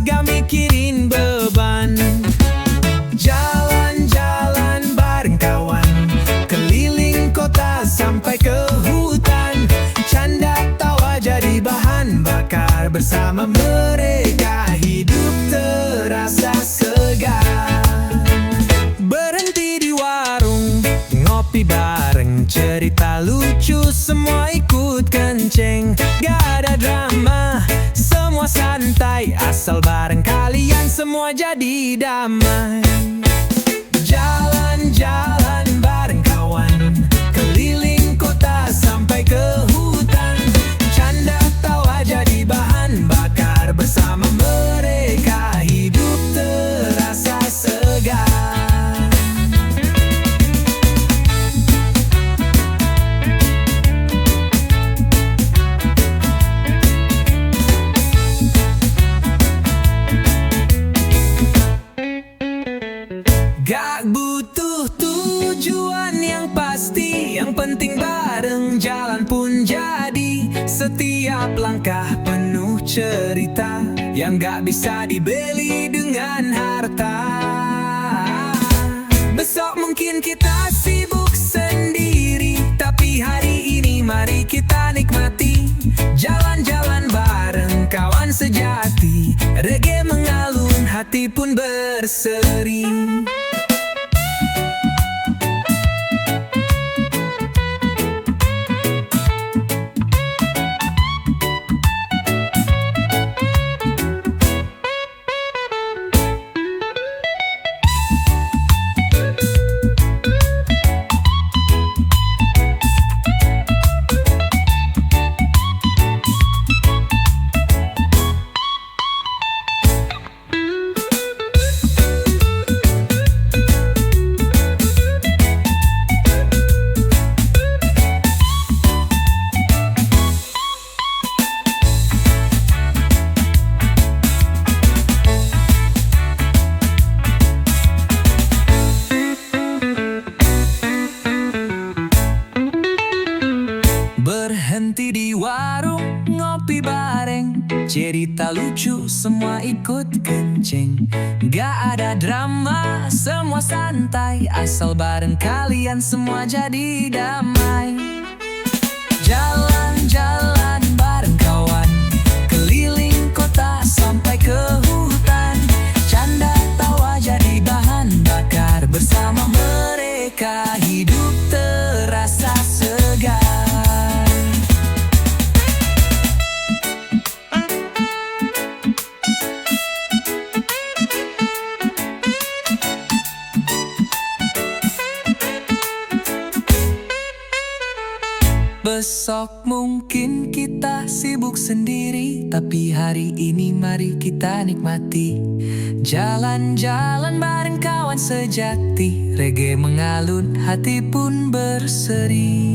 gak mikirin beban. Jalan-jalan bareng kawan, keliling kota sampai ke hutan. Canda tawa jadi bahan bakar, bersama mereka hidup terasa segar. Berhenti di warung, ngopi bareng, cerita lucu semua ikut kenceng. Gak ada drama, semua santai, asal bareng kalian semua jadi damai. Jalan-jalan bareng kawan, keliling kota sampai ke hutan. Canda tawa jadi bahan bakar, bersama mereka hidup terasa segar. Gak butuh tujuan yang pasti, yang penting bareng jalan pun jadi. Setiap langkah penuh cerita yang gak bisa dibeli dengan harta. Besok mungkin kita sibuk sendiri, tapi hari ini mari kita nikmati. Jalan-jalan bareng kawan sejati, reggae mengalun, hati pun berseri. Berhenti di warung, ngopi bareng, cerita lucu semua ikut kenceng. Gak ada drama, semua santai, asal bareng kalian semua jadi damai. Jalan-jalan bareng kawan, keliling kota sampai ke hutan. Canda tawa jadi bahan bakar, bersama mereka hidup terasa segar. Besok mungkin kita sibuk sendiri, tapi hari ini mari kita nikmati. Jalan-jalan bareng kawan sejati, reggae mengalun, hati pun berseri.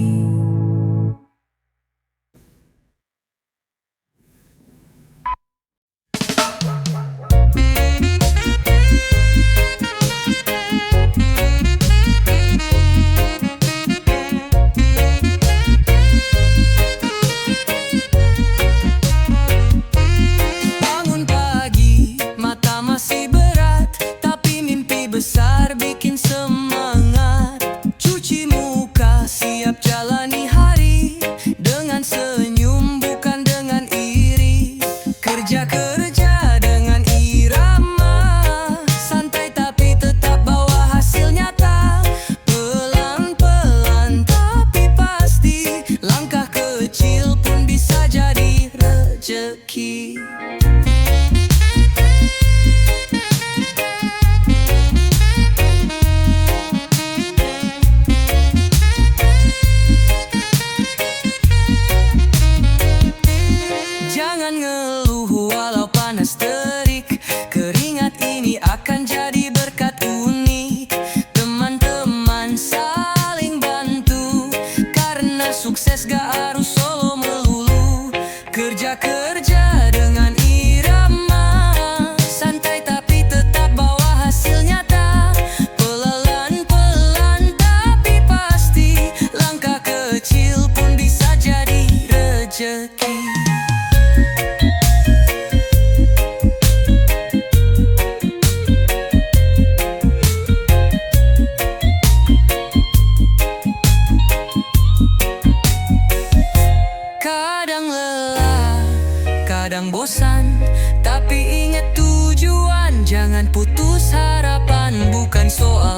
Besar bikin semangat, cuci muka siap jalani hari, dengan senyum bukan dengan iri. Kerja-kerja dengan irama, santai tapi tetap bawa hasil nyata. Pelan-pelan tapi pasti, langkah kecil pun bisa jadi rezeki.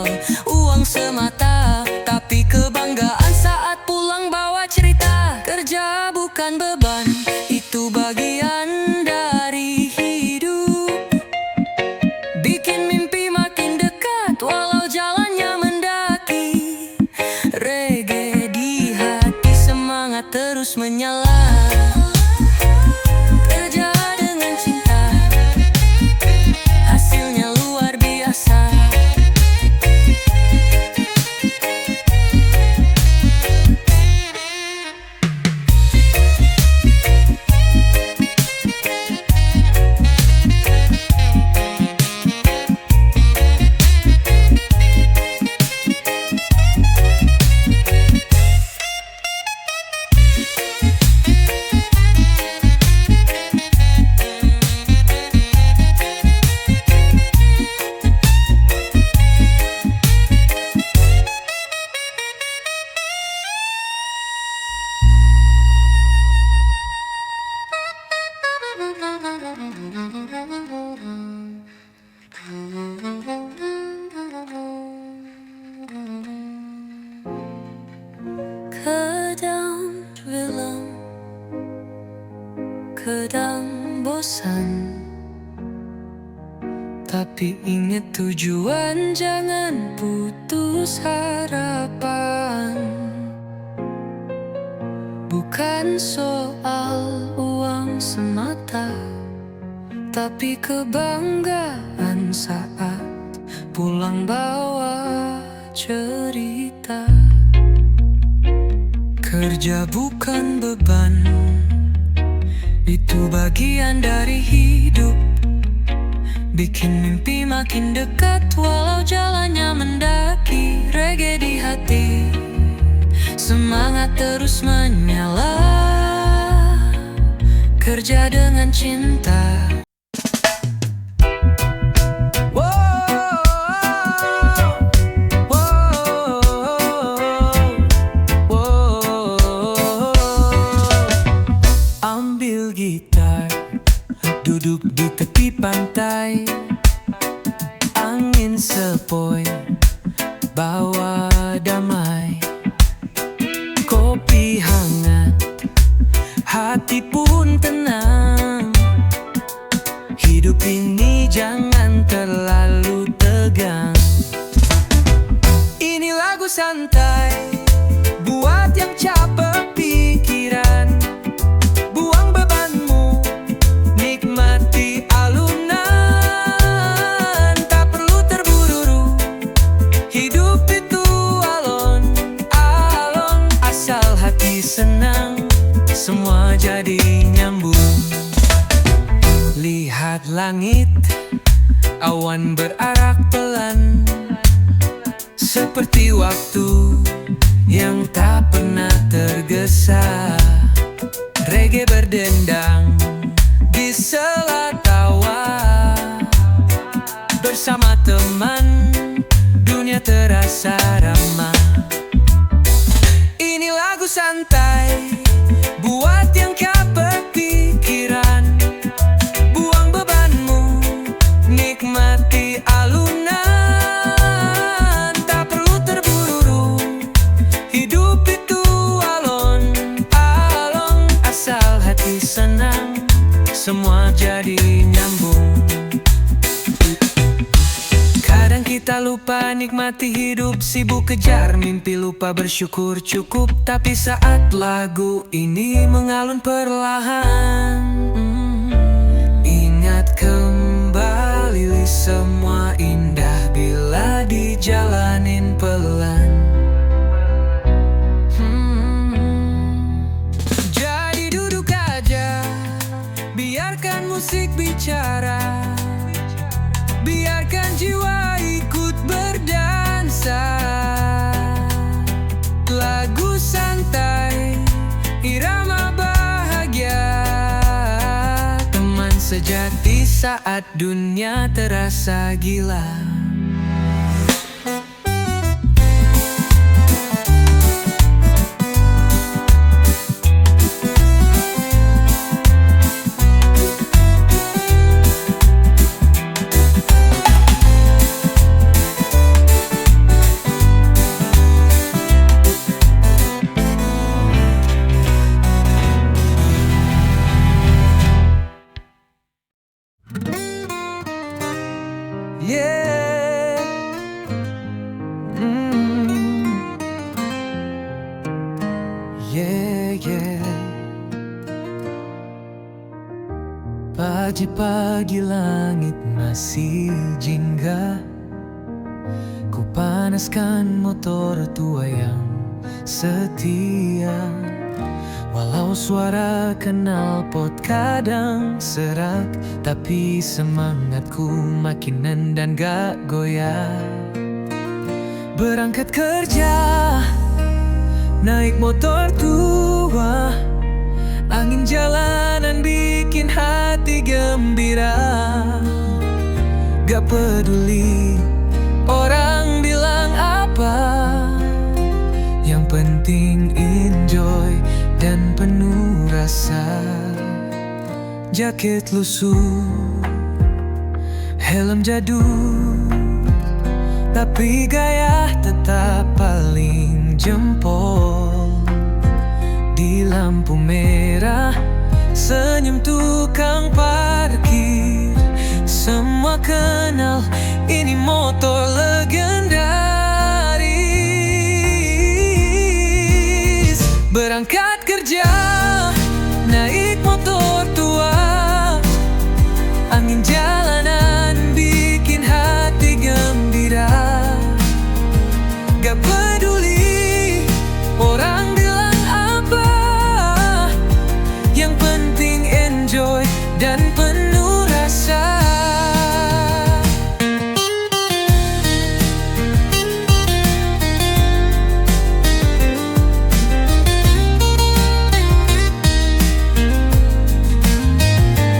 soal uang semata, tapi kebanggaan saat pulang bawa cerita. Kerja bukan beban, itu bagian dari hidup. Bikin mimpi makin dekat walau jalannya mendaki. Reggae di hati, semangat terus menyala. Kerja dengan cinta, hasilnya luar biasa. Kadang bilang, kadang bosan, tapi ingat tujuan, jangan putus harapan. Bukan soal uang semata, tapi kebanggaan saat pulang bawa cerita. Kerja bukan beban, itu bagian dari hidup. Bikin mimpi makin dekat walau jalannya mendaki. Reggae di hati, semangat terus menyala. Kerja dengan cinta. Ambil gitar, duduk di tepi pantai, angin sepoi, bawa damai. Kopi hangat, hati pun tenang. Hidup ini jangan terlalu tegang. Ini lagu santai buat yang capek pikiran. Buang bebanmu, nikmati alunan. Tak perlu terburu-buru, hidup itu alon-alon. Asal hati senang, semua jadi nyambung. Lihat langit, awan berarak pelan, seperti waktu yang tak pernah tergesa. Reggae berdendang di sela tawa, bersama teman dunia terasa ramah. Ini lagu santai buat yang capek pikiran. Buang bebanmu, nikmati alunan. Tak perlu terburu-buru, hidup itu alon-alon. Asal hati senang, semua jadi nyambung. Kadang kita lupa nikmati hidup, sibuk kejar mimpi, lupa bersyukur cukup. Tapi saat lagu ini mengalun perlahan, ingat kembali semua indah bila dijalanin pelan. Jadi duduk aja, biarkan musik bicara, biarkan jiwa ikut berdansa. Lagu santai, irama bahagia, teman sejati saat dunia terasa gila. Pagi-pagi langit masih jingga, ku panaskan motor tua yang setia. Walau suara knalpot kadang serak, tapi semangatku makin nendang gak goyah. Berangkat kerja, naik motor tua, angin jalanan bikin hati gembira. Gak peduli orang bilang apa, yang penting enjoy dan penuh rasa. Jaket lusuh, helm jadul, tapi gaya tetap paling jempol. Di lampu merah, senyum tukang parkir, semua kenal ini motor legendaris. Berangkat kerja, naik motor tua, angin jalanan bikin hati gembira. Gak peduli orang bilang apa, yang penting enjoy dan penuh rasa.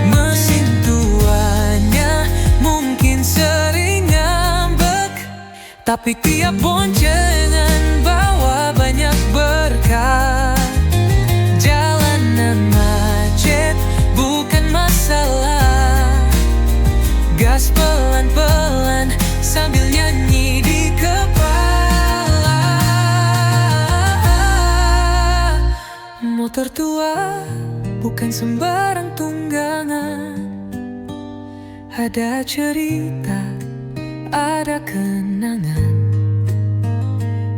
Mesin tuanya mungkin sering ngambek, tapi tiap boncengan bawa banyak berkah. Jalanan macet bukan masalah, gas pelan-pelan sambil nyanyi di kepala. Motor tua bukan sembarang tunggangan, ada cerita, ada kenangan.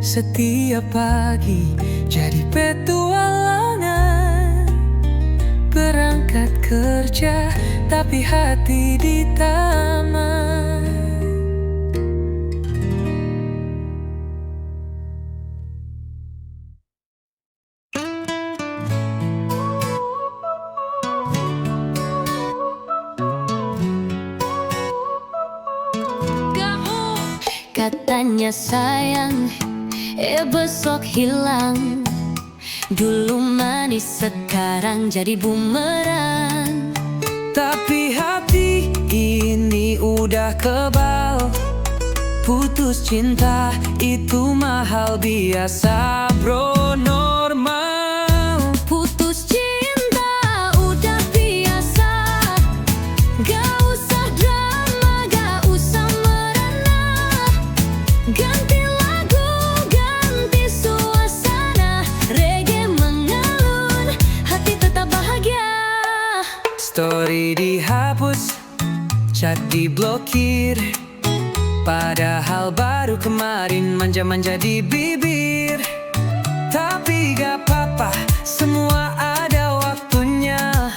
Setiap pagi jadi petualangan, berangkat kerja tapi hati di taman. Katanya sayang, besok hilang. Dulu manis, sekarang jadi bumerang. Tapi hati ini udah kebal. Putus cinta itu mahal, biasa bro, normal. Putus cinta udah biasa, gak usah drama, gak usah merana. Ganti lagu, ganti suasana, reggae mengalun, hati tetap bahagia. Story dihapus, chat diblokir, padahal baru kemarin manja-manja di bibir. Tapi gak apa-apa, semua ada waktunya.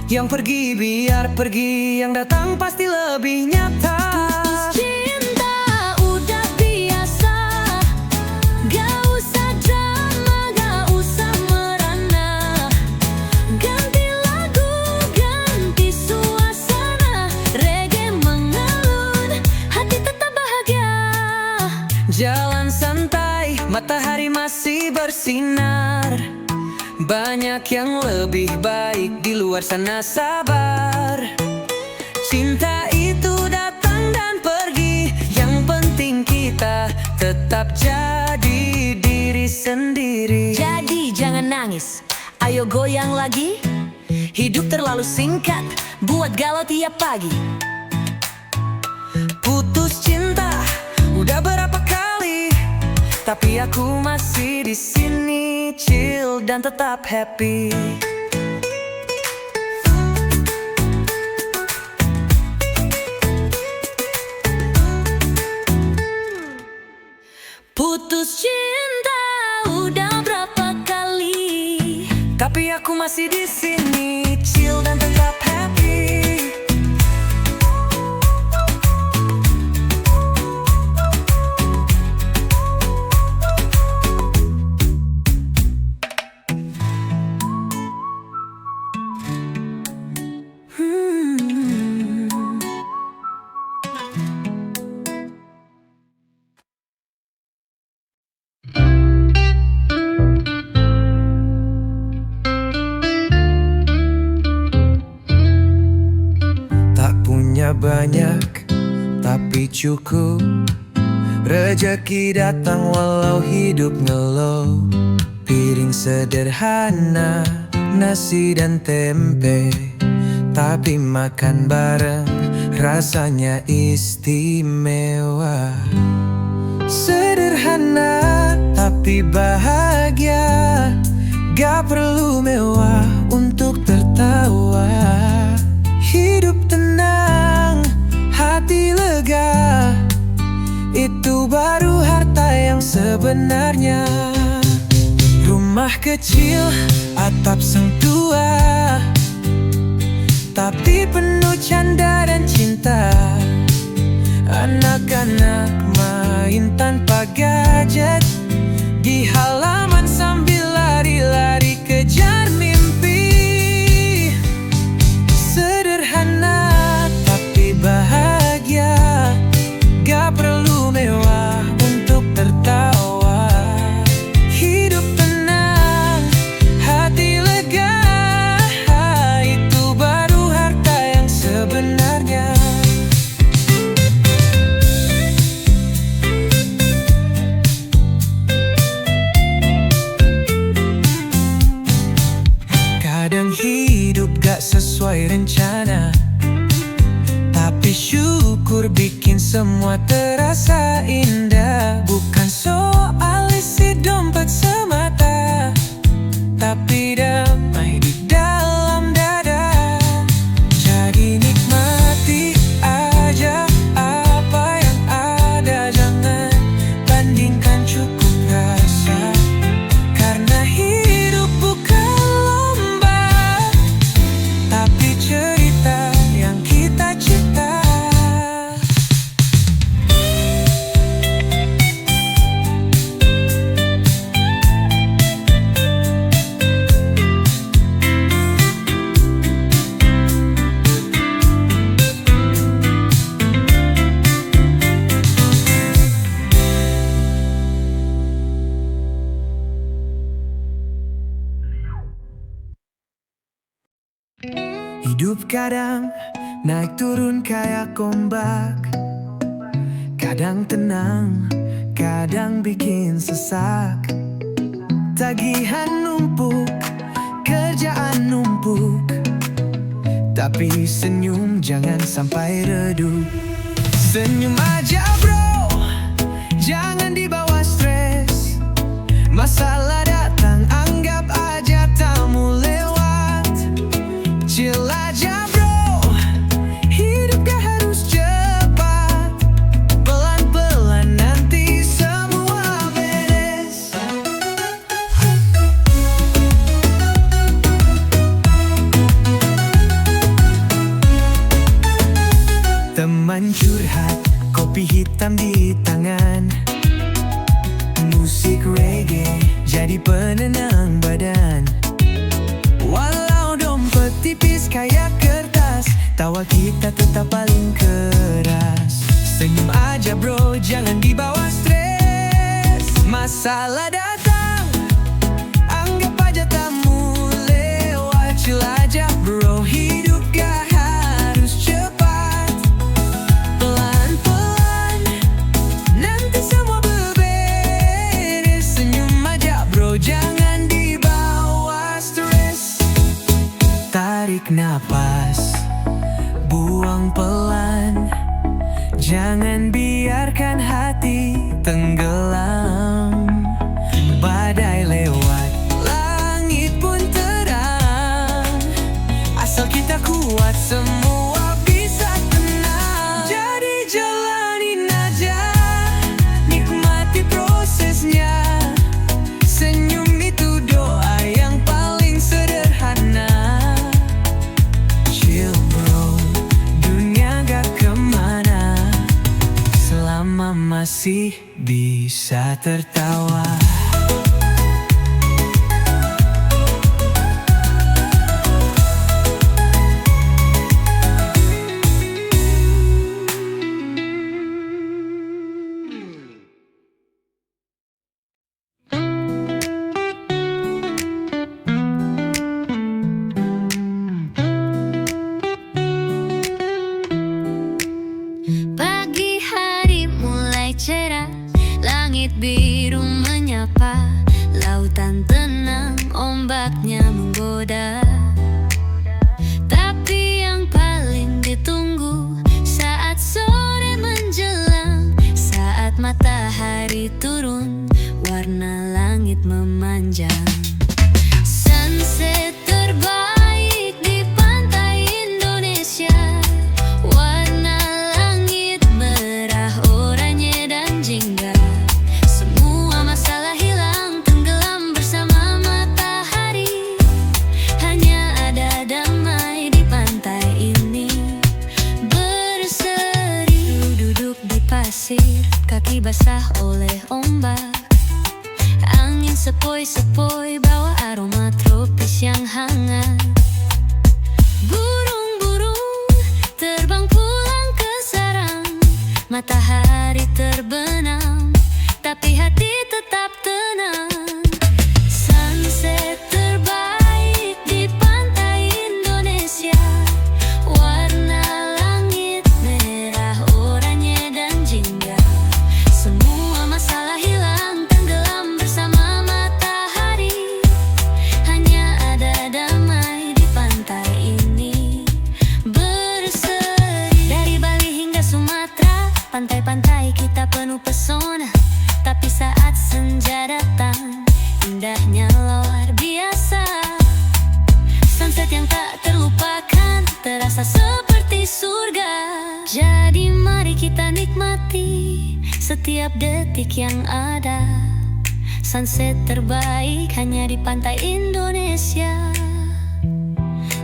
Yang pergi biar pergi, yang datang pasti lebih nyata. Putus cinta udah biasa, gak usah drama, gak usah merana. Ganti lagu, ganti suasana, reggae mengalun, hati tetap bahagia. Jalan santai, matahari masih bersinar. Banyak yang lebih baik di luar sana, sabar. Cinta itu datang dan pergi, yang penting kita tetap jadi diri sendiri. Jadi jangan nangis, ayo goyang lagi. Hidup terlalu singkat, buat galau tiap pagi. Putus cinta udah berapa kali, tapi aku masih di sini, chill dan tetap happy. Putus cinta udah berapa kali, tapi aku masih di sini, chill dan tetap happy. cukup. Rezeki datang walau hidup ngelow. Piring sederhana, nasi dan tempe, tapi makan bareng rasanya istimewa. Sederhana tapi bahagia, gak perlu mewah untuk tertawa. Hidup tenang, hati lega, itu baru harta yang sebenarnya. Rumah kecil, atap sentua, tapi penuh canda dan cinta. Anak-anak main tanpa gadget di halaman sambil lari-lari kejar mimpi. Sederhana tapi bahagia, gak perlu mewah untuk tertawa. Hidup tenang, hati lega, itu baru harta yang sebenarnya. Kadang hidup gak sesuai rencana, tapi syukur bikin semua terasa indah. Bukan soal isi dompet semata, tapi damai di dalam dada. Jadi nikmati aja apa yang ada, jangan bandingkan, cukup rasa. Karena hidup bukan lomba, tapi cerita yang kita cipta. Hidup kadang naik turun kayak ombak, kadang tenang, kadang bikin sesak. Tagihan numpuk, kerjaan numpuk, tapi senyum jangan sampai redup. Senyum aja bro, jangan dibawa stres. Masalah datang, anggap aja tamu lewat. Chill aja bro, hidup gak harus cepat. Pelan-pelan nanti semua beres. Teman curhat, kopi hitam di tangan, musik reggae jadi penenang badan. Walau dompet tipis kayak kertas, tawa kita tetap paling keras. Senyum aja bro, jangan dibawa stres. Masalah datang, anggap aja tamu lewat. Chill aja bro, hidup gak harus cepat. Pelan-pelan nanti semua beberes. Senyum aja bro, jangan dibawa stres. Tarik napas, buang pelan, jangan biarkan hati tenggelam. Badai lewat, langit pun terang. Asal kita kuat, semua bisa tenang. Jadi jalanin aja, nikmati prosesnya. Senyum itu doa yang paling sederhana. Chill bro, dunia gak kemana selama masih bisa tertawa. Pagi hari biru menyapa, lautan tenang, ombaknya menggoda. Tapi yang paling ditunggu saat sore menjelang, saat matahari turun, warna langit memanjang. Sunset terbaik di pantai Indonesia, warna langit merah, oranye dan jingga. Semua masalah hilang, tenggelam bersama matahari. Hanya ada damai di pantai ini, berseri. Duduk di pasir, kaki basah oleh ombak. Angin sepoi-sepoi bawa aroma tropis yang hangat. Burung-burung terbang pulang ke sarang, matahari terbenam, tapi hati tetap tenang. Sunset terbaik di pantai Indonesia, warna langit merah, oranye dan jingga. Semua masalah hilang, tenggelam bersama matahari. Hanya ada damai di pantai ini, berseri. Dari Bali hingga Sumatera, pantai-pantai kita penuh pesona. Tapi saat senja datang, indahnya luar biasa. Sunset yang tak terlupakan, terasa seperti surga. Jadi mari kita nikmati setiap detik yang ada. Sunset terbaik hanya di pantai Indonesia.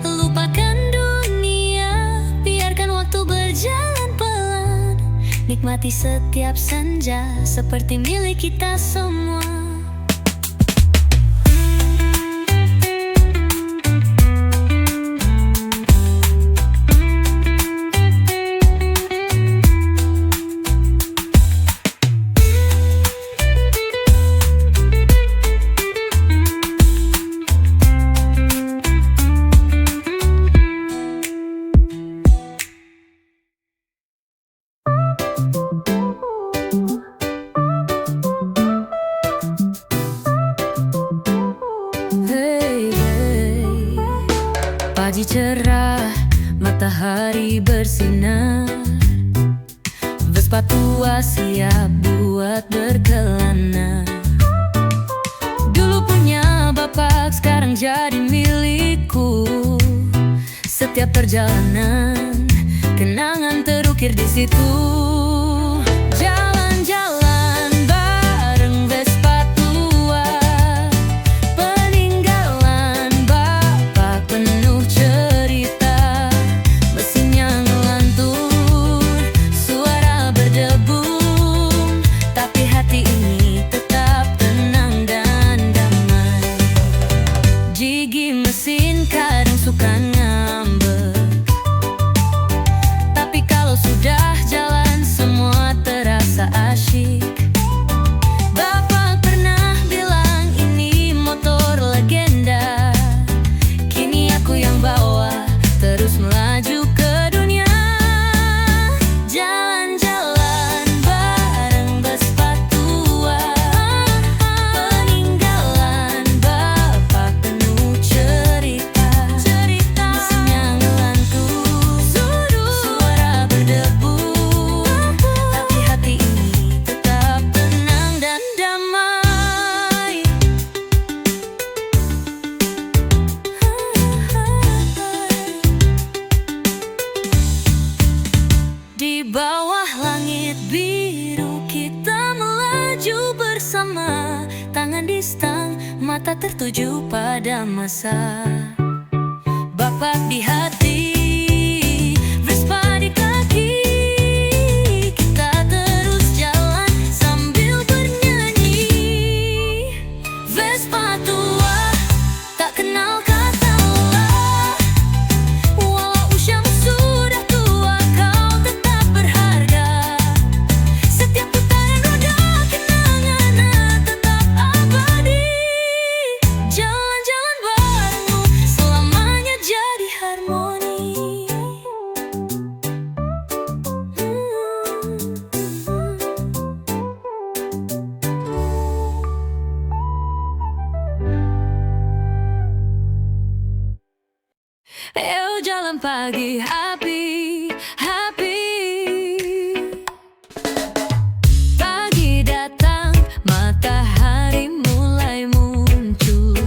Lupakan dunia, biarkan waktu berjalan pelan. Nikmati setiap senja seperti milik kita semua. Pagi cerah, matahari bersinar. Vespa tua siap buat berkelana. Dulu punya bapak, sekarang jadi milikku. Setiap perjalanan, kenangan terukir di situ. Jalan-jalan bareng Vespa tua, peninggalan bapak penuh cerita. Mesinnya ngelantur, suara berdebum, tapi hati ini tetap tenang dan damai. Gigi mesin kadang suka ngambek, tapi kalau sudah jalan semua terasa asyik. Bapak pernah bilang ini motor legenda, kini aku yang bawa terus melaju ke dunia. Jalan-jalan bareng Vespa tua, peninggalan bapak penuh cerita. Mesinnya ngelantur, suara berdebu, tapi hati ini tetap tenang dan damai. Di bawah langit biru kita melaju bersama, tangan di stang, mata tertuju pada masa. Bapak di hati, Vespa di kaki, kita terus jalan sambil bernyanyi. Vespa tua tak kenal kata lelah, walau usiamu sudah tua, kau tetap berharga. Setiap putaran roda kenangan tetap abadi. Jalan-jalan barengmu selamanya jadi harmoni. malam pagi happy. Pagi datang, matahari mulai muncul,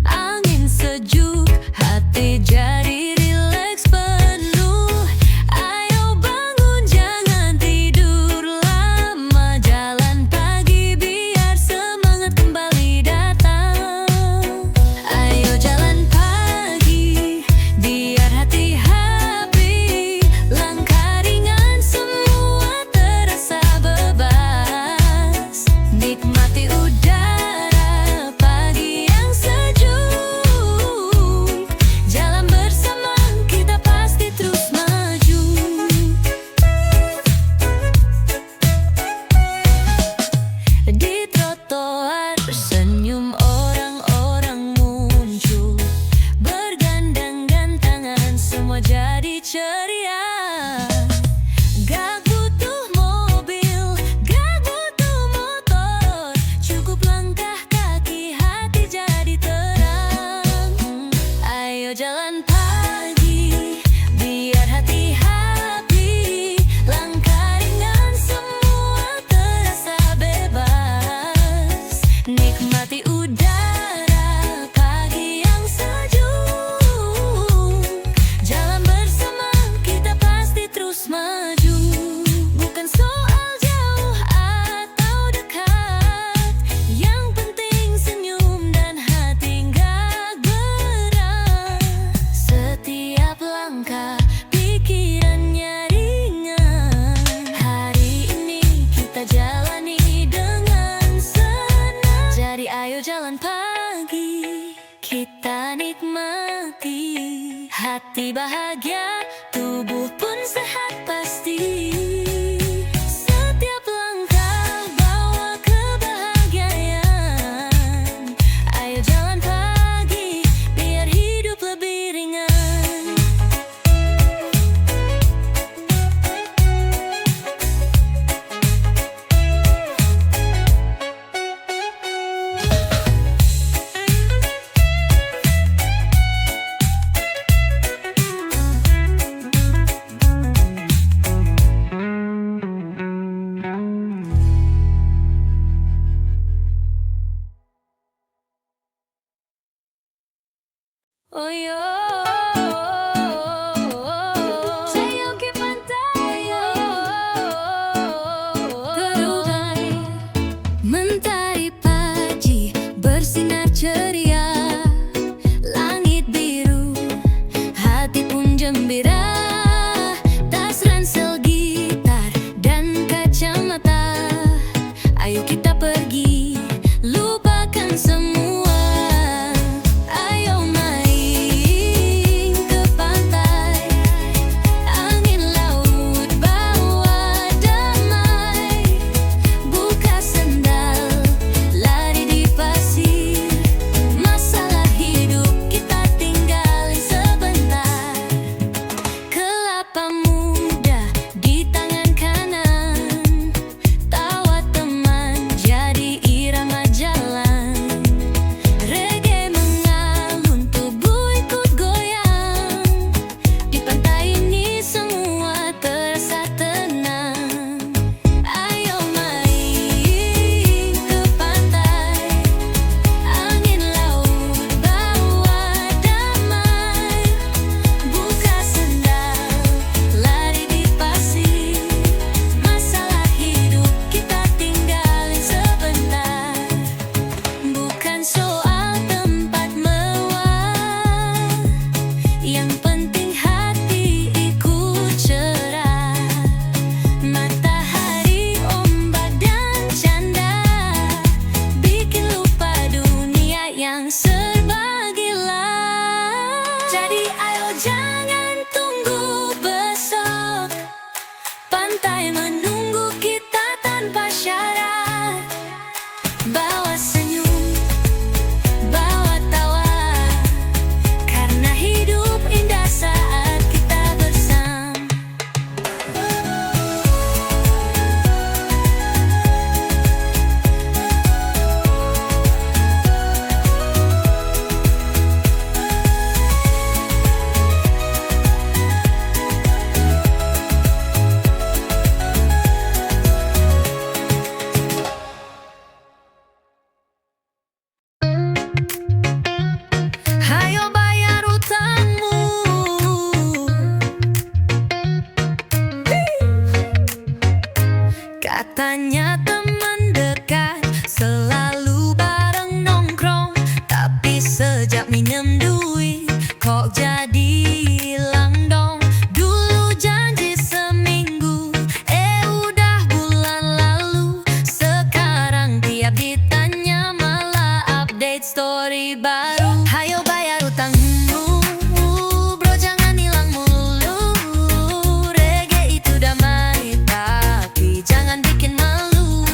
angin sejuk, hati jadi rileks penuh. Ayo bangun, jangan tidur lama, jalan pagi biar semangat kembali datang. Ayo jalan pagi biar hati happy, langkah ringan semua terasa bebas. Nikmati udara pagi yang sejuk, jalan bersama kita pasti terus maju. Di trotoar senyum orang-orang muncul, bergandeng-gandengan semua jadi ceria. Gak butuh mobil, gak butuh motor, cukup langkah kaki hati jadi terang. Ayo jalan pagi biar hati happy, langkah ringan semua terasa bebas. Nikmati udara pagi yang sejuk, jalan bersama kita pasti terus maju. Bukan soal jauh atau dekat, yang penting senyum dan hati gak berat. Setiap langkah pikirannya ringan, hari ini kita jalani dengan senang. Jadi ayo jalan pagi, kita nikmati, hati bahagia, tubuh pun sehat pasti. Setiap langkah bawa kebahagiaan. Ayo jalan pagi biar hidup lebih ringan. Oh yo, saya ke pantai, terurai mentari pagi bersinar ceria, langit biru, hati pun gembira. Tas ransel gitar dan kacamata, ayo kita pergi, lupakan semua. Ayo main ke pantai, angin laut bawa damai. Buka sendal, Setiap ditanya malah update story baru. Hayo bayar utangmu, bro, jangan hilang mulu. Reggae itu damai, tapi jangan bikin malu.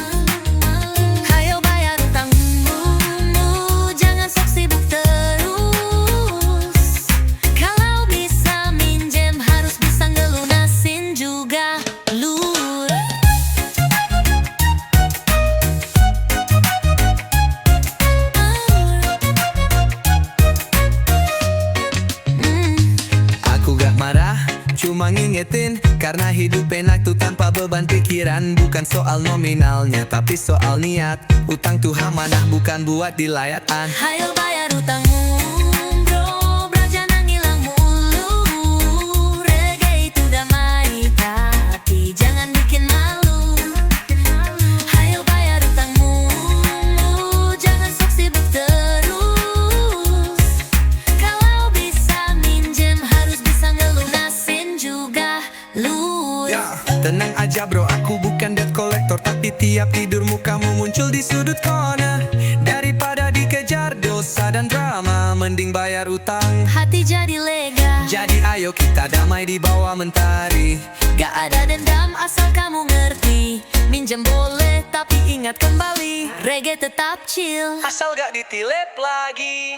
Hayo bayar utangmu, jangan sok sibuk terus. Kalau bisa minjem harus bisa ngelunasin juga, lur. Aku gak marah, cuma ngingetin karena hidup enak tuh tanpa beban pikiran. Bukan soal nominalnya, tapi soal niat. Utang tuh amanah, bukan buat dilayatan. Hayo bayar utangmu, bro, jangan hilang mulu. Reggae itu damai, tapi jangan bikin malu. Hayo bayar utangmu, jangan sok sibuk terus. Kalau bisa minjem harus bisa ngelunasin juga, lur. Tenang aja bro, aku bukan debt collector, tapi tiap tidurmu kamu muncul di sudut corner. Daripada dikejar dosa dan drama, mending bayar utang. Hati jadi lega, Jadi ayo kita damai di bawah mentari. gak ada dendam asal kamu ngerti. Minjem boleh tapi ingat kembali, reggae tetap chill. Asal gak ditilep lagi.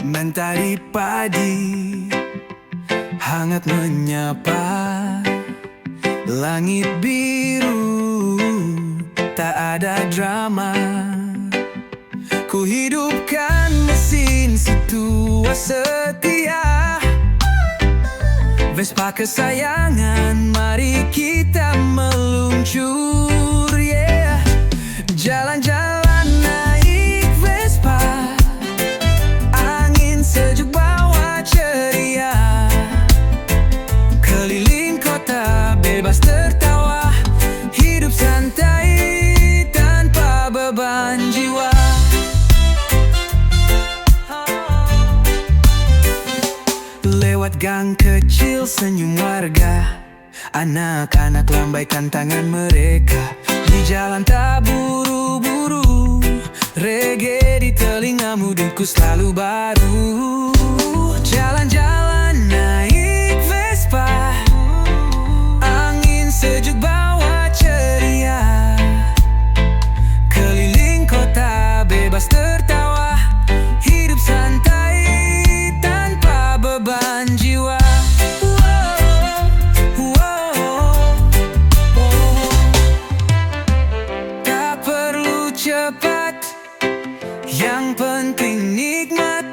Mentari padi hangat menyapa, langit biru tak ada drama. Ku hidupkan mesin si tua setia, Vespa kesayangan, mari kita meluncur, yeah. Jalan-jalan naik Vespa, angin sejuk bawa ceria. Keliling kota bebas tertawa, hidup santai tanpa beban jiwa. Lewat gang kecil senyum warga, anak-anak lambaikan tangan mereka. Di jalan tak buru-buru, reggae di telingamu, dengku selalu baru. Jalan-jalan naik Vespa, angin sejuk bawa ceria. Keliling kota bebas tertawa, hidup santai tanpa beban jiwa. Tak perlu cepat, yang penting nikmat.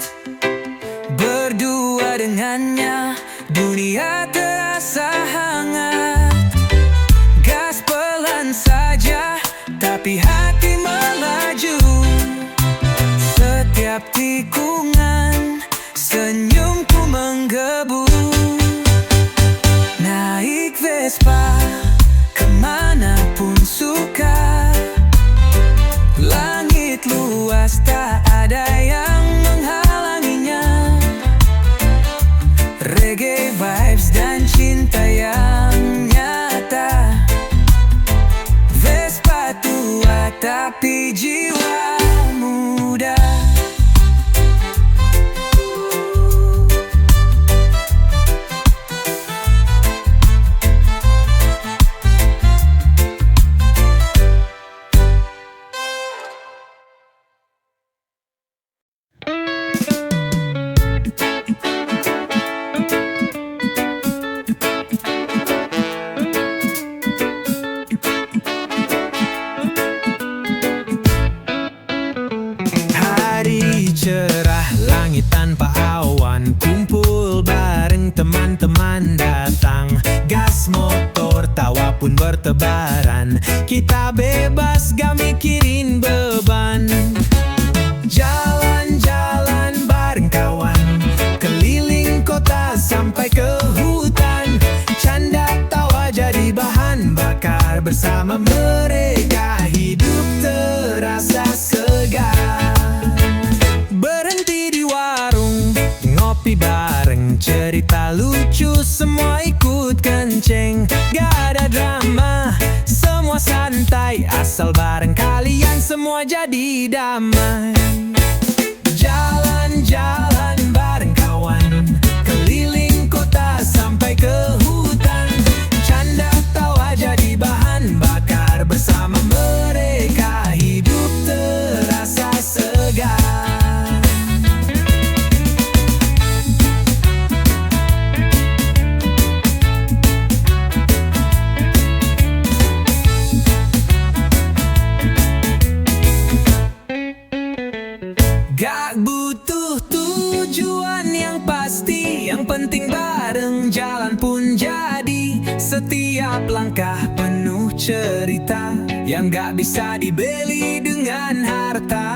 Berdua dengannya, dunia terasa hangat. Gas pelan saja, tapi hati melaju. Setiap tikungan, senyumku menggebu. Naik Vespa, kemanapun suka. Langit luas, tak ada yang menghalanginya. Reggae vibes dan cinta yang nyata. Vespa tua tapi jiwa muda. pun bertebaran. Kita bebas gak mikirin beban. Jalan-jalan bareng kawan, keliling kota sampai ke hutan. Canda tawa jadi bahan bakar, bersama mereka hidup terasa segar. Berhenti di warung, ngopi bareng, cerita lucu semua ikut kenceng. Gak ada drama, semua santai, asal bareng kalian semua jadi damai. Jalan-jalan bareng kawan, keliling kota sampai ke hutan. Canda tawa jadi bahan bakar, bersama mereka hidup terasa segar. Gak butuh tujuan yang pasti, yang penting bareng jalan pun jadi. Setiap langkah penuh cerita yang gak bisa dibeli dengan harta.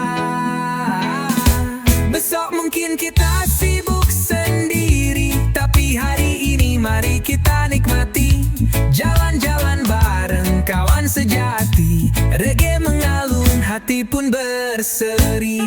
Besok mungkin kita sibuk sendiri, tapi hari ini mari kita nikmati. Jalan-jalan bareng kawan sejati, reggae mengalun, hati pun berseri.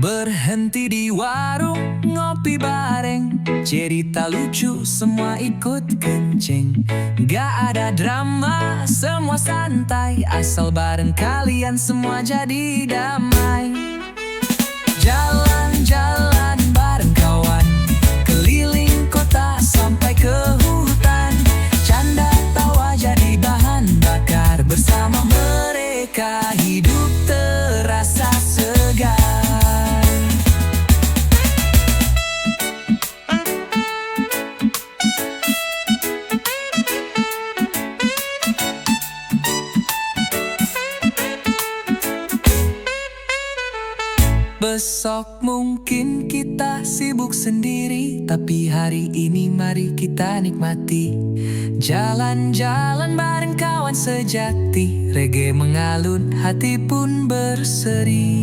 Berhenti di warung, ngopi bareng, cerita lucu semua ikut kenceng. Gak ada drama, semua santai, asal bareng kalian semua jadi damai. Jalan-jalan bareng kawan, keliling kota sampai ke hutan. Canda tawa jadi bahan bakar, bersama mereka hidup terasa segar. Besok mungkin kita sibuk sendiri, tapi hari ini mari kita nikmati. Jalan-jalan bareng kawan sejati, reggae mengalun, hati pun berseri.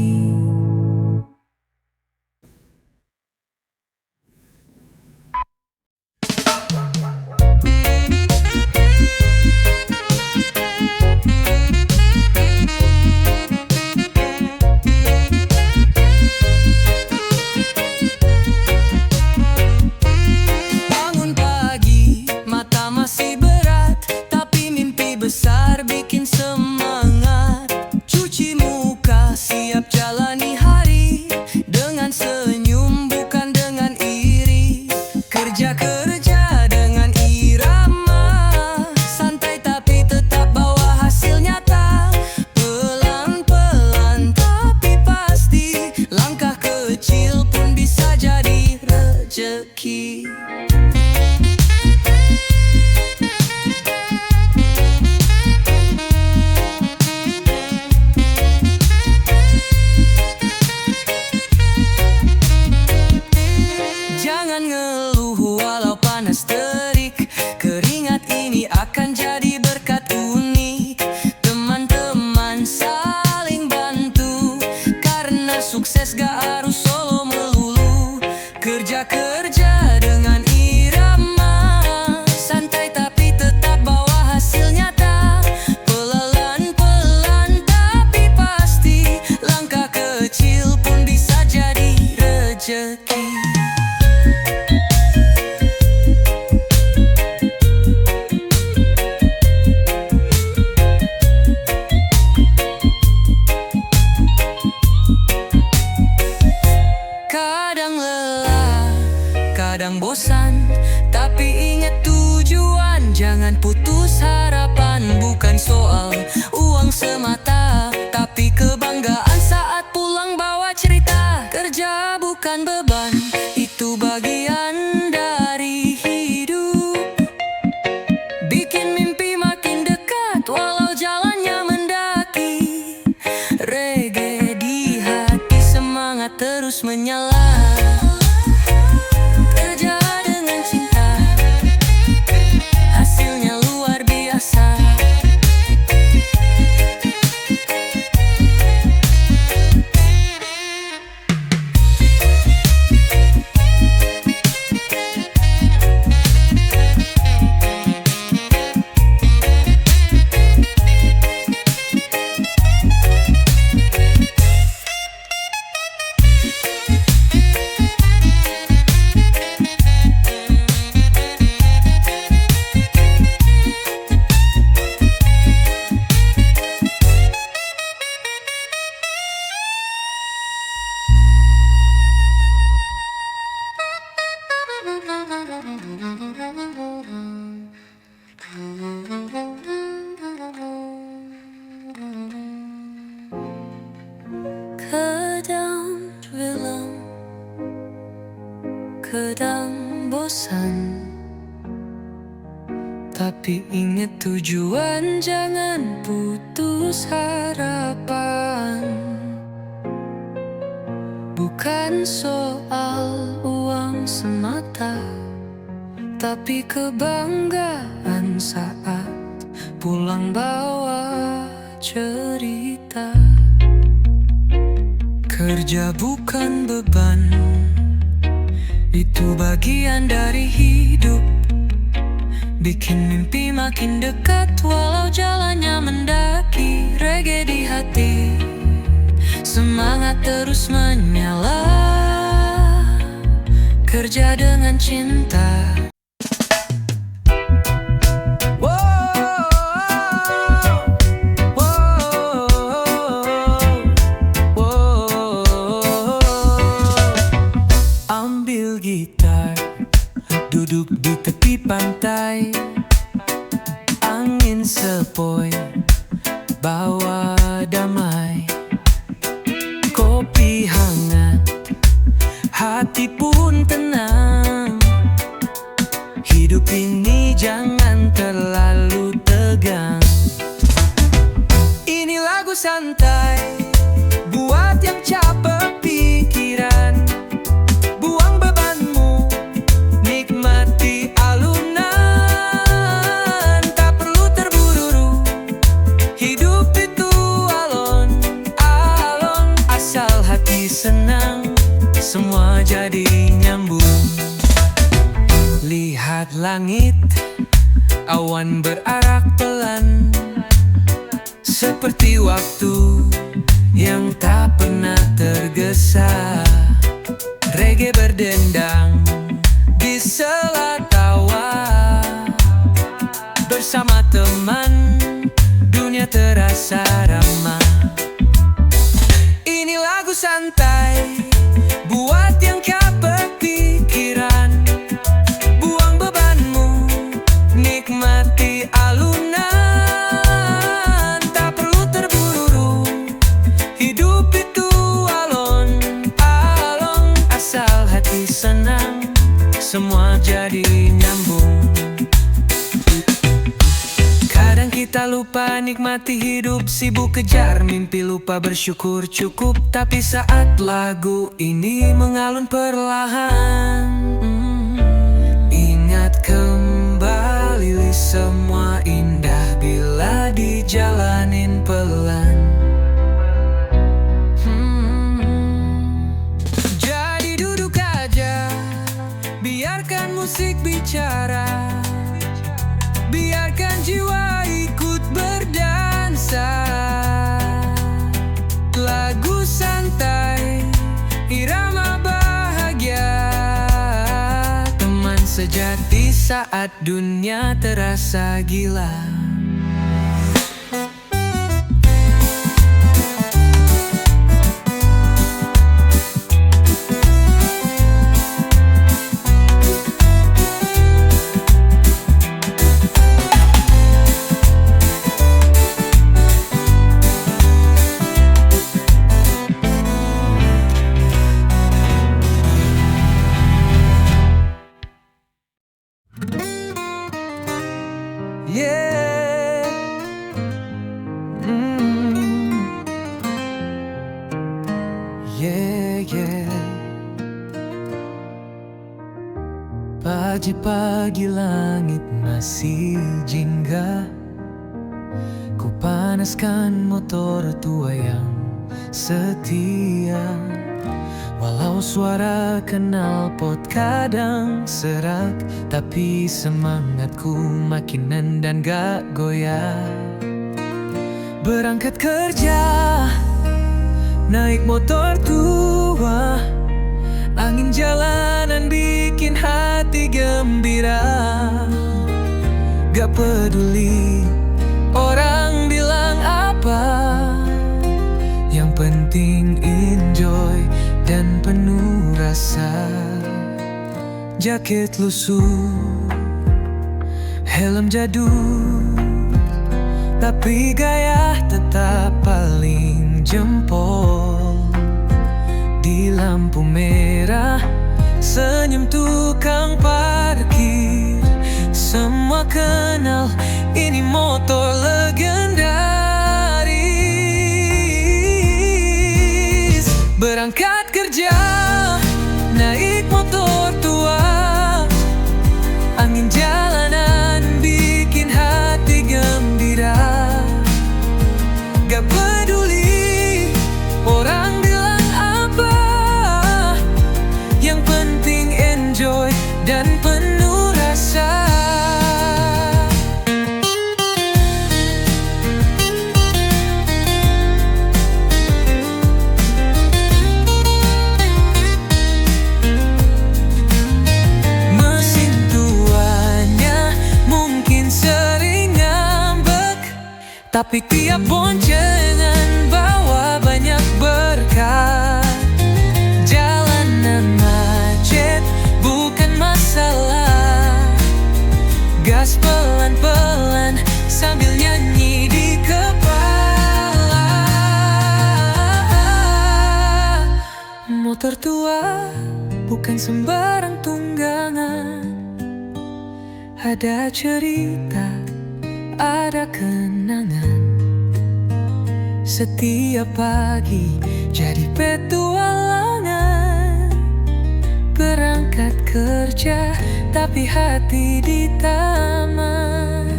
Besar bikin semangat, cuci muka siap jalani hari, dengan senyum bukan dengan iri. Kerja-kerja dengan irama, santai tapi tetap bawa hasil nyata. Pelan-pelan tapi pasti, langkah kecil pun bisa jadi rezeki. Jangan ngeluh walau panas terik, keringat ini akan jadi berkat unik. Teman-teman saling bantu, karena sukses gak harus solo melulu. Kerja-kerja dengan irama, santai tapi tetap bawa hasil nyata. Pelan-pelan tapi pasti, langkah kecil pun bisa jadi rezeki. kadang bosan, tapi ingat tujuan, jangan putus harapan. Bukan soal uang semata, tapi kebanggaan saat pulang bawa cerita. Kerja bukan beban, itu bagian dari hidup. Bikin mimpi makin dekat walau jalannya mendaki. Reggae di hati, semangat terus menyala. Kerja dengan cinta, hasilnya luar biasa. Kadang bilang, kadang bosan, tapi ingat tujuan, jangan putus harapan. Bukan soal uang semata, tapi kebanggaan saat pulang bawa cerita. Kerja bukan beban, itu bagian dari hidup. Bikin mimpi makin dekat walau jalannya mendaki. Reggae di hati, semangat terus menyala. Kerja dengan cinta. Ambil gitar, duduk di tepi pantai, angin sepoi, bawa damai. Kopi hangat, hati pun tenang. Hidup ini jangan terlalu tegang. Ini lagu santai buat yang capek pikiran. Buang bebanmu, nikmati alunan. Tak perlu terburu-buru, hidup itu alon-alon. Asal hati senang, semua jadi nyambung. Lihat langit, awan berarak pelan, seperti waktu yang tak pernah tergesa. Reggae berdendang di sela tawa, bersama teman dunia terasa ramah. Ini lagu santai buat yang capek pikiran. Buang bebanmu, nikmati alunan. Tak perlu terburu-buru, hidup itu alon-alon. Asal hati senang, semua jadi nyambung. Kadang kita lupa nikmati hidup, sibuk kejar mimpi, lupa bersyukur cukup. Tapi saat lagu ini mengalun perlahan, ingat kembali semua indah bila dijalanin pelan. Jadi duduk aja, biarkan musik bicara, biarkan jiwa ikut berdansa. Lagu santai, irama bahagia, teman sejati saat dunia terasa gila. Pagi-pagi langit masih jingga, ku panaskan motor tua yang setia. Walau suara knalpot kadang serak, tapi semangatku makin nendang gak goyah. Berangkat kerja, naik motor tua, angin jalanan bikin hati gembira. Gak peduli orang bilang apa, yang penting enjoy dan penuh rasa. Jaket lusuh, helm jadul, tapi gaya tetap paling jempol. Di lampu merah, senyum tukang parkir, semua kenal ini motor legendaris. Berangkat kerja, naik motor tua, angin jalanan bikin hati gembira. Gak peduli orang bilang apa, yang penting enjoy dan penuh rasa. Mesin tuanya mungkin sering ngambek, tapi tiap boncengan bawa banyak berkah. Jalanan macet bukan masalah, gas pelan-pelan sambil nyanyi di kepala. Motor tua bukan sembarang tunggangan, ada cerita, ada kenangan. Setiap pagi jadi petualangan, berangkat kerja tapi hati di taman.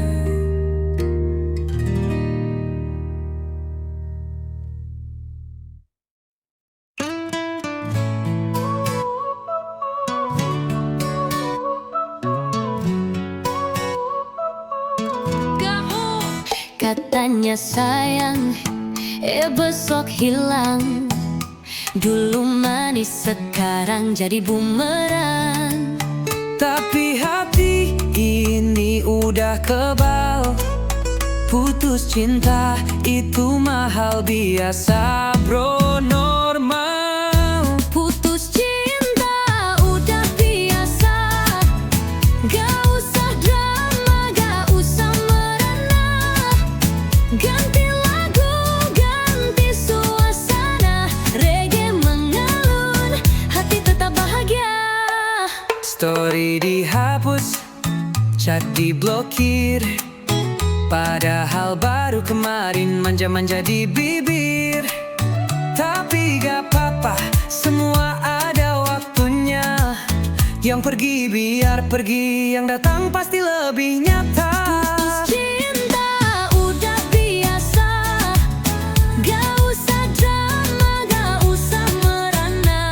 Katanya sayang, besok hilang. Dulu manis, sekarang jadi bumerang. Tapi hati ini udah kebal, putus cinta itu mahal biasa bro, normal. Putus cinta udah biasa, gak usah drama, gak usah merana. Ganti lagu, ganti suasana, reggae mengalun, hati tetap bahagia. Story dihapus, chat diblokir, padahal baru kemarin manja-manja di bibir. Tapi gak apa-apa, semua ada waktunya. Yang pergi biar pergi, yang datang pasti lebih nyata. Putus cinta udah biasa, gak usah drama, gak usah merana.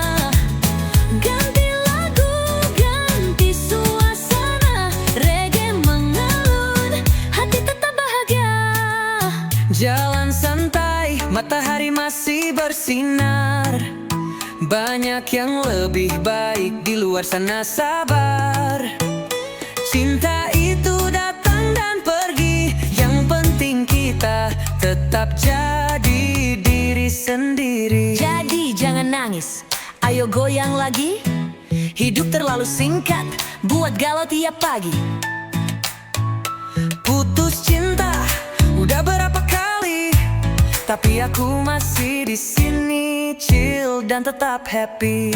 Ganti lagu, ganti suasana, reggae mengalun, hati tetap bahagia. Jalan santai, matahari masih bersinar. Banyak yang lebih baik di luar sana, sabar. Cinta itu datang dan pergi, yang penting kita tetap jadi diri sendiri. Jadi jangan nangis, ayo goyang lagi. Hidup terlalu singkat, buat galau tiap pagi. Putus cinta udah berapa kali, tapi aku masih di sini, chill dan tetap happy.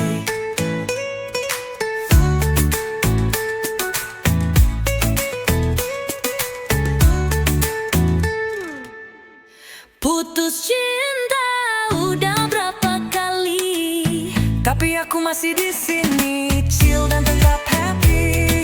Putus cinta udah berapa kali, tapi aku masih di sini, chill dan tetap happy.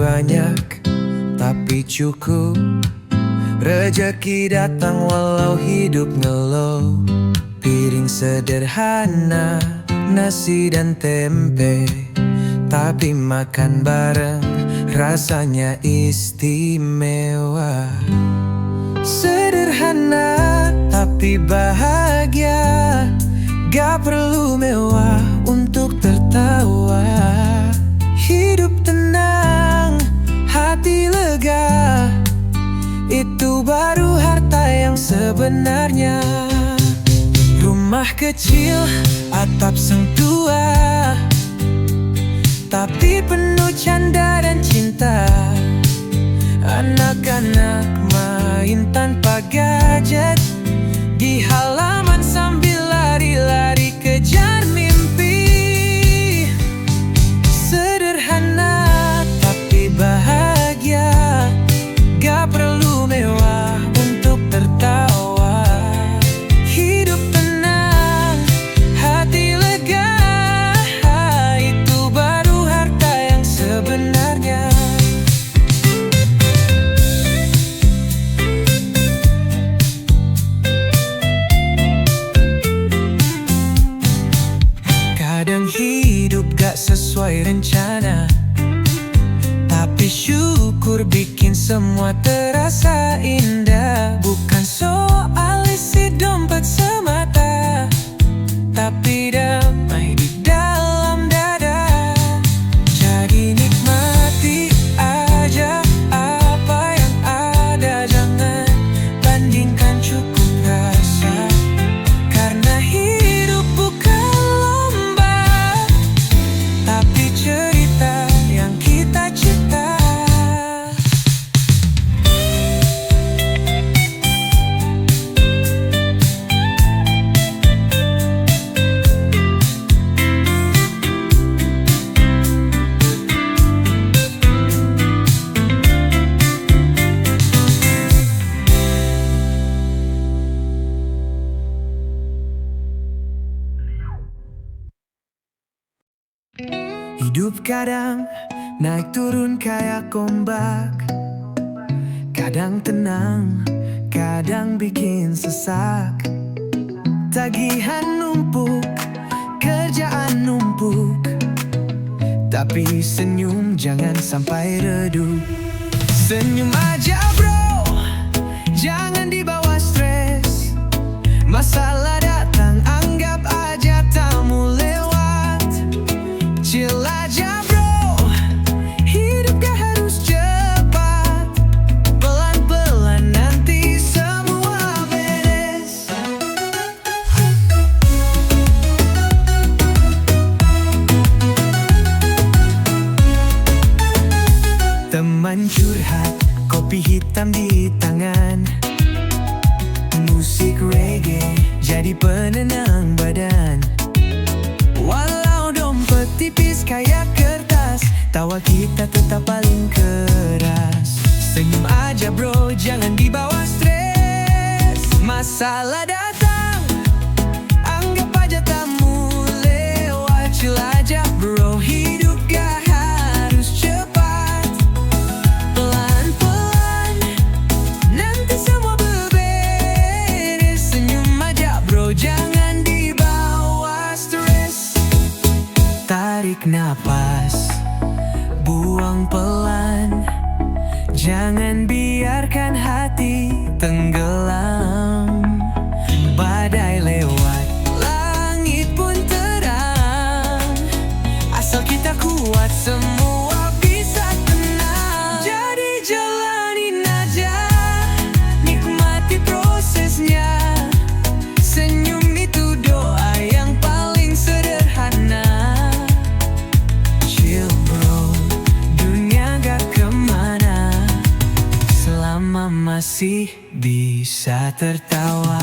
banyak, tapi cukup. Rezeki datang walau hidup ngelow. Piring sederhana, nasi dan tempe, tapi makan bareng rasanya istimewa. Sederhana tapi bahagia, gak perlu mewah untuk tertawa. Hidup tenang, hati lega, itu baru harta yang sebenarnya. Rumah kecil, atap sentua, tapi penuh canda dan cinta. Anak-anak main tanpa gadget di halaman sambil lari-lari kejar mimpi. Sederhana tapi bahagia, gak perlu mewah untuk tertawa. Hidup tenang, hati lega, itu baru harta yang sebenarnya. Kadang hidup gak sesuai rencana, tapi syukur bikin semua terasa indah. Bukan soal isi dompet semata, tapi damai di dalam dada. Jadi nikmati aja apa yang ada, jangan bandingkan, cukup rasa. Karena hidup bukan lomba, tapi cerita yang kita cipta. Hidup kadang naik turun kayak ombak, kadang tenang, kadang bikin sesak. Tagihan numpuk, kerjaan numpuk, tapi senyum jangan sampai redup. Senyum aja bro, jangan dibawa stres. Masalah datang, anggap aja tamu lewat. Chill aja bro, hidup gak harus cepat. Pelan-pelan nanti semua beres. Teman curhat, kopi hitam di tangan, musik reggae jadi penenang badan. Walau dompet tipis kayak kertas, tawa kita tetap paling keras. Senyum aja bro, jangan dibawa stres. Masalah datang, anggap aja tamu lewat. Chill aja bro, hidup gak harus cepat. Pelan-pelan nanti semua beberes. Senyum aja bro, jangan dibawa stres. Tarik napas, buang pelan, jangan biarkan hati tenggelam. Badai lewat, langit pun terang. Asal kita kuat, semua bisa tenang. Jadi jalanin aja, nikmati prosesnya. Senyum itu doa yang paling sederhana. Chill bro, dunia gak kemana selama masih bisa tertawa.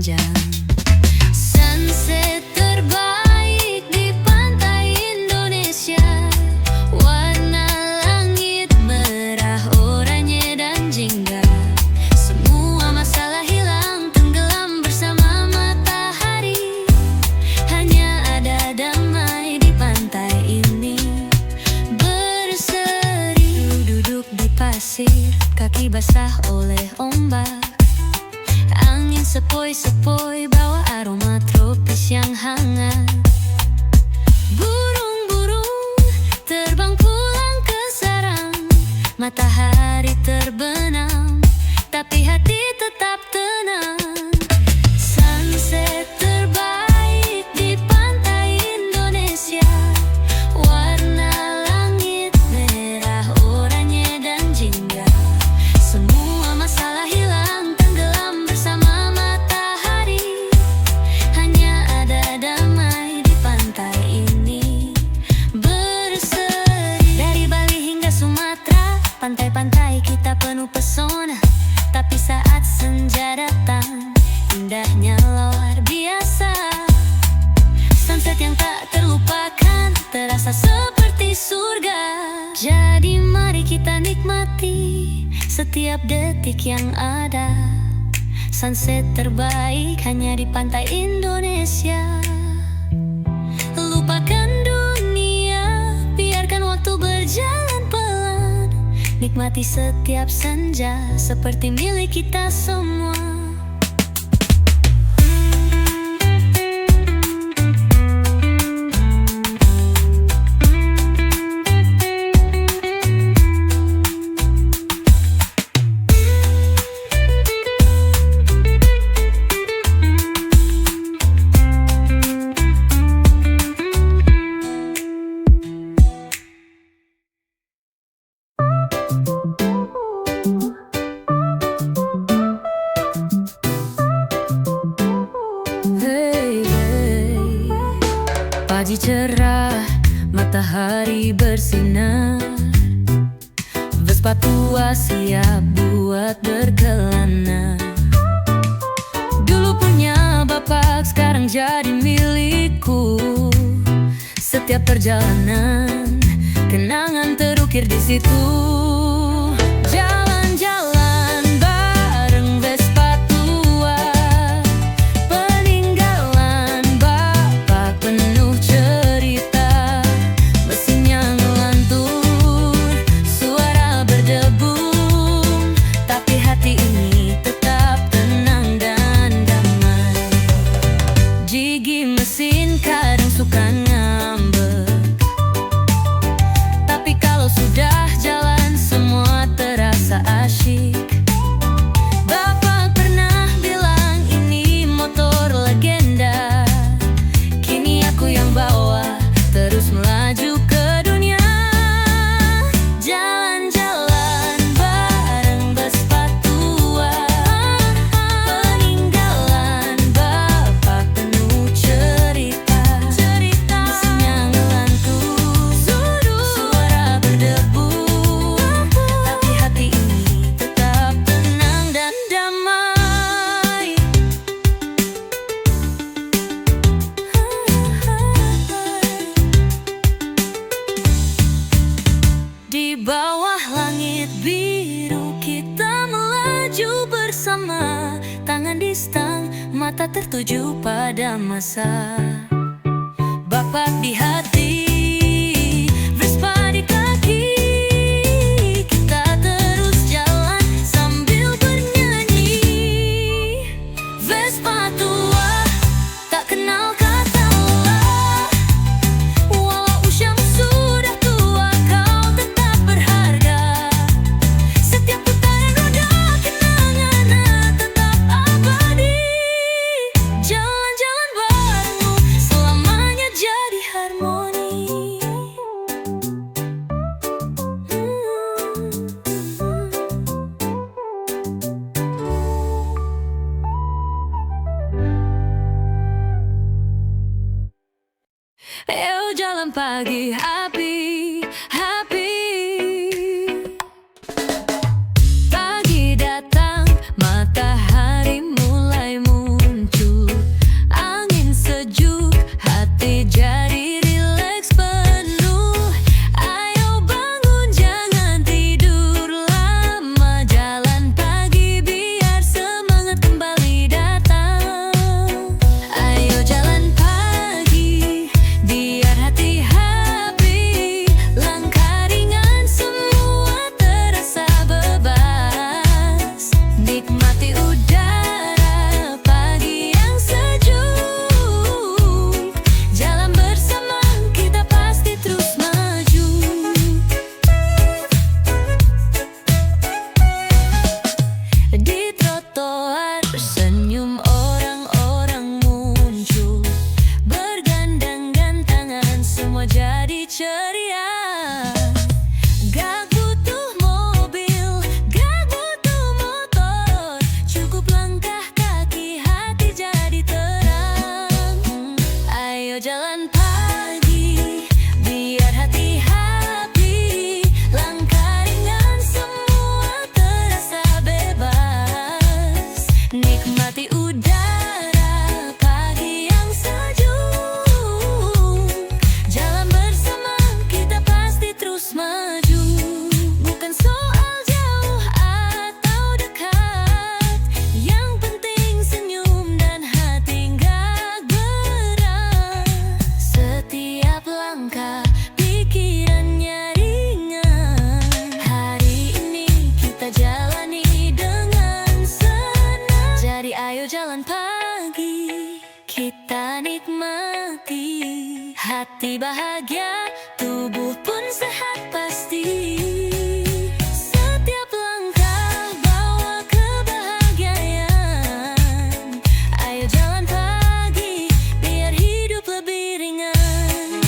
panjang. Sunset terbaik di pantai Indonesia, warna langit merah, oranye dan jingga. Semua masalah hilang, tenggelam bersama matahari. Hanya ada damai di pantai ini, berseri. Duduk di pasir, kaki basah oleh ombak. Angin sepoi-sepoi bawa aroma tropis yang hangat. Burung-burung terbang pulang ke sarang. Matahari terbenam, tapi hati tetap tenang. Sunset terbaik di pantai Indonesia, warna langit merah, oranye dan jingga. Semua masalah hilang, tenggelam bersama matahari. Hanya ada damai di pantai ini, berseri. Dari Bali hingga Sumatera, pantai-pantai kita penuh pesona. Tapi saat senja datang, indahnya luar biasa. Sunset yang tak terlupakan, terasa seperti surga. Jadi mari kita nikmati setiap detik yang ada. Sunset terbaik hanya di pantai Indonesia. Lupakan dunia, biarkan waktu berjalan pelan. Nikmati setiap senja seperti milik kita semua. Pagi cerah, matahari bersinar. Vespa tua siap buat berkelana. Dulu punya bapak, sekarang jadi milikku. Setiap perjalanan, kenangan terukir di situ. Jalan-jalan bareng Vespa tua, peninggalan bapak penuh cerita. Mesinnya ngelantur, suara berdebum, tapi hati ini tetap tenang dan damai. Gigi mesin kadang suka ngambek, tapi kalau sudah jalan semua terasa asyik. Bapak pernah bilang ini motor legenda. Kini aku yang bawa, terus melaju ke dunia. Jalan-jalan bareng Vespa tua, peninggalan bapak penuh cerita. Mesinnya ngelantur, suara berdebu, tapi hati ini tetap tenang dan damai. Di bawah langit biru kita melaju bersama. Tangan di stang, mata tertuju pada masa. Bapak di hati, Vespa di kaki. Kita terus jalan sambil bernyanyi. Vespa tua, tak kenal kata lelah. Walau usiamu sudah tua, kau tetap berharga. Setiap putaran roda, kenangan tetap abadi. Jalan-jalan barengmu selamanya jadi harmoni. Ayo jalan pagi, happy, happy. Pagi datang, matahari mulai muncul. ceria. Gak butuh mobil, gak butuh motor, cukup langkah kaki hati jadi terang. Ayo jalan pagi, biar hati happy. Langkah ringan semua terasa bebas. Nikmati udara pagi yang sejuk. Jalan bersama kita pasti terus maju. Bukan soal jauh atau dekat, yang penting senyum dan hati gak berat. Setiap langkah pikirannya ringan. Hari ini kita jalani dengan senang. Jadi ayo jalan pagi, kita nikmati. Hati bahagia, tubuh pun sehat pasti. Setiap langkah bawa kebahagiaan. Ayo jalan pagi, biar hidup lebih ringan.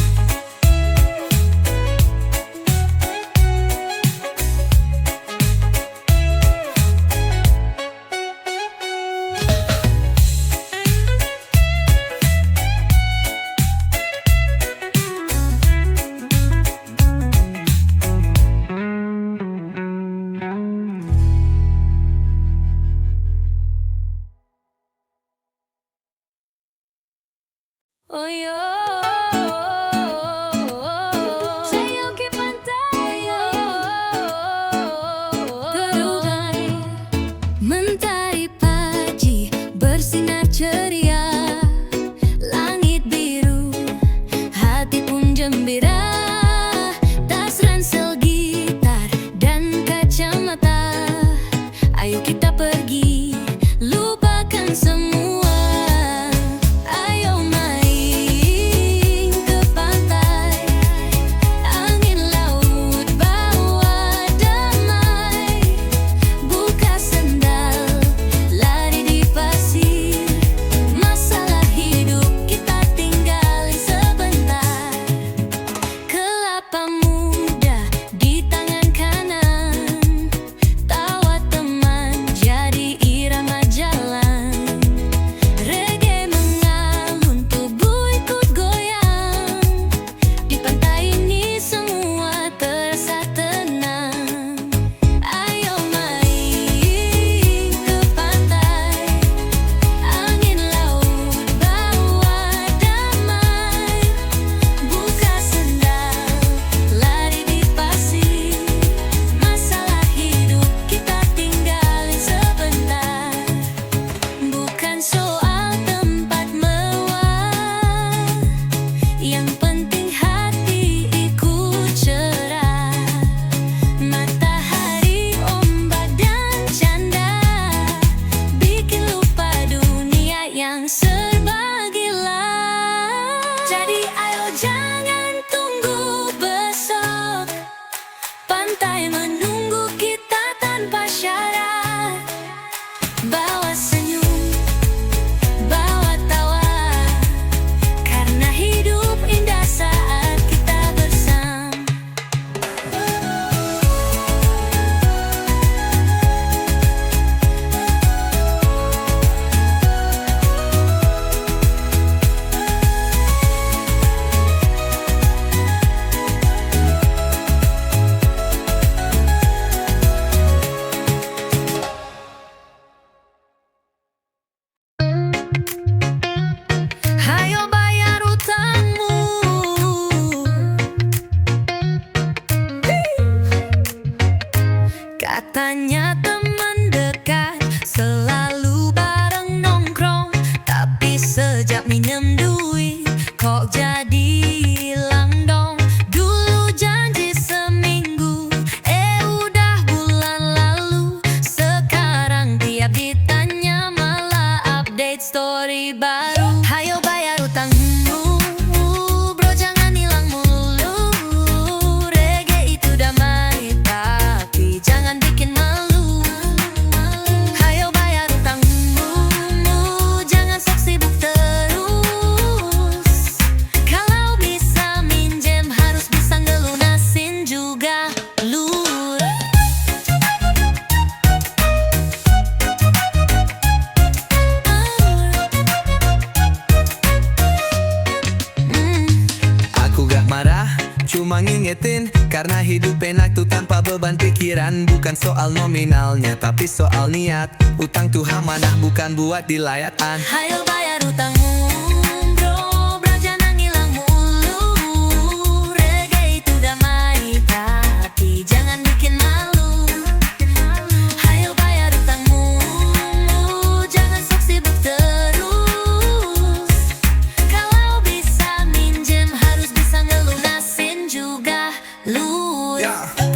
cuma ngingetin, karena hidup enak tuh tanpa beban pikiran. Bukan soal nominalnya, tapi soal niat. Utang tuh amanah, bukan buat dilayatan. Hayo bayar utangmu bro, jangan hilang mulu. Reggae itu damai, tapi jangan bikin malu. Hayo bayar utangmu, jangan sok sibuk terus. Kalau bisa minjem, harus bisa ngelunasin juga lus.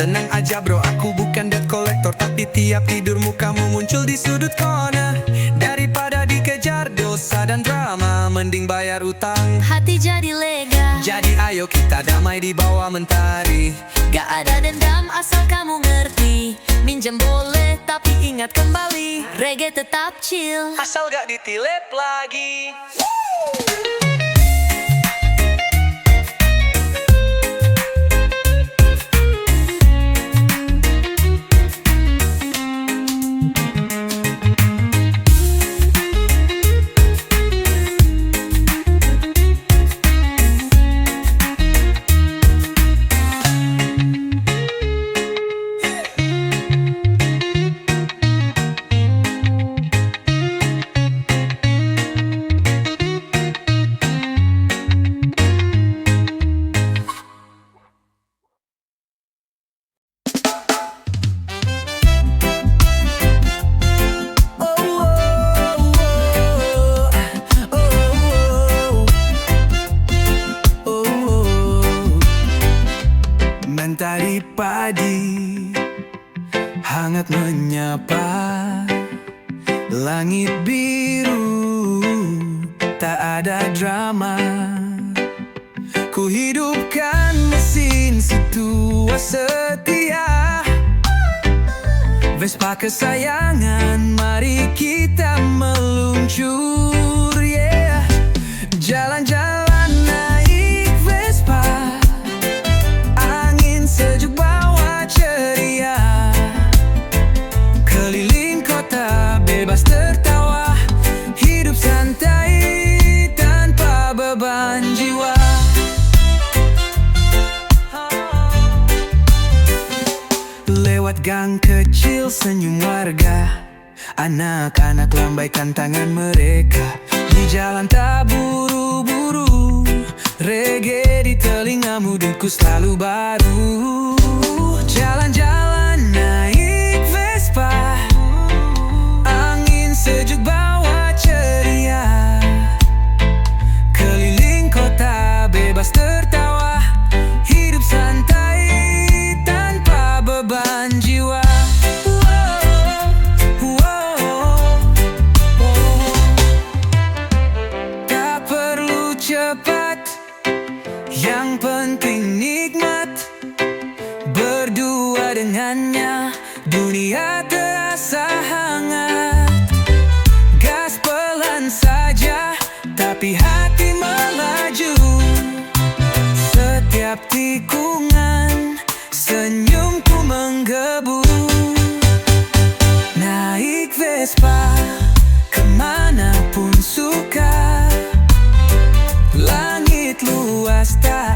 Tenang aja bro, aku bukan debt collector, tapi tiap tidurmu kamu muncul di sudut corner. Daripada dikejar dosa dan drama, mending bayar utang, Hati jadi lega, jadi ayo kita damai di bawah mentari. gak ada dendam asal kamu ngerti. Minjem boleh tapi ingat kembali, reggae tetap chill. Asal gak ditilep lagi. Mentari padi hangat menyapa, langit biru tak ada drama. Ku hidupkan mesin si tua setia, Vespa kesayangan, mari kita meluncur, yeah. Jalan-jalan naik Vespa, angin sejuk bawa ceria, keliling kota bebas tertawa, hidup santai tanpa beban jiwa. Lewat gang kecil senyum warga, anak-anak lambaikan tangan mereka. Di jalan tak buru-buru, reggae di telingamu, denku selalu baru. Jalan-jalan naik Vespa, angin sejuk bawa ceria, keliling kota bebas tertawa, hidup santai tanpa beban jiwa. Tak perlu cepat, yang penting nikmat. Berdua dengannya, dunia terasa hangat. Gas pelan saja, tapi hati melaju. Setiap tikungan, senyumku menggebu. Naik Vespa, kemanapun suka. Langit luas tak